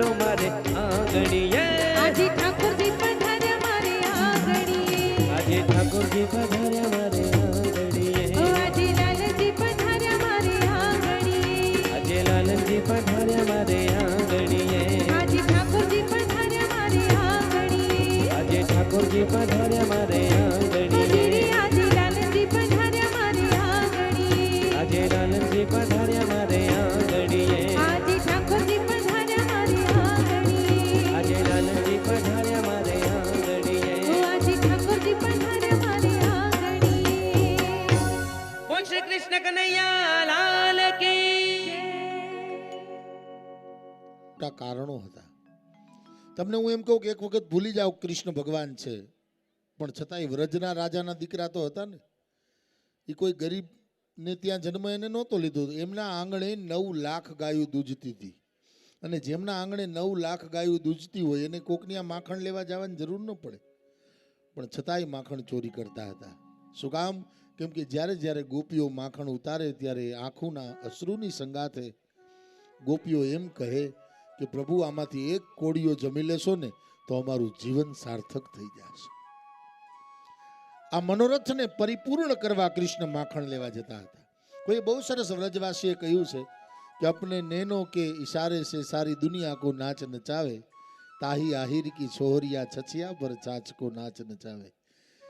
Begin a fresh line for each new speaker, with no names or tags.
પધારો મારે આંગણીએ
આજે ઠાકોરજી પધાર્યા મારે આંગણીએ
આજે ઠાકોરજી પધાર્યા મારે આંગણીએ
આજે લાલજી પધાર્યા મારે આંગણીએ
આજે લાલજી પધાર્યા મારે આંગણીએ
આજે ઠાકોરજી પધાર્યા મારે આંગણીએ
આજે ઠાકોરજી પધાર્યા મારે આંગણીએ
આજે લાલજી પધાર્યા મારે આંગણીએ
આજે લાલજી પધાર્યા મારે આંગણીએ
આજે ઠાકોરજી પધાર્યા મારે આંગણીએ
આજે લાલજી પધાર્યા મારે આંગણીએ
આજે ઠાકોરજી પધાર્યા મારે આંગણીએ
બોલ શ્રી કૃષ્ણ કનૈયા લાલ કી
કારણો હતા. તમને હું એમ કહું કે એક વખત ભૂલી જાઓ કૃષ્ણ ભગવાન છે, પણ છતાંય વ્રજના રાજાના દીકરા તો હતા ને. એ કોઈ ગરીબ ને ત્યાં જન્મ એને નહોતો લીધો. એમના આંગણે 9 લાખ ગાયો દૂધતી હતી, અને જેમના આંગણે 9 લાખ ગાયો દૂધતી હોય એને કોકની આ માખણ લેવા જવાની જરૂર ન પડે, પણ છતાંય માખણ ચોરી કરતા હતા. શું કામ? કેમ કે જ્યારે જ્યારે ગોપીઓ માખણ ઉતારે ત્યારે આંખોના અશ્રુની સંગાથે ગોપીઓ એમ કહે કે પ્રભુ આમાંથી એક કોળીઓ જમી લેશો ને તો અમારું જીવન સાર્થક થઈ જશે. આ મનોરથને પરિપૂર્ણ કરવા કૃષ્ણ માખણ લેવા જતા હતા. કોઈ બહુ સરસ વ્રજવાસીએ કહ્યું છે કે અપને નૈનો કે ઇશારે સે સારી દુનિયા કો નાચ નચાવે, તાહી આહિર કી છોહરિયા છછિયા પર ચાચ કો નાચ નચાવે.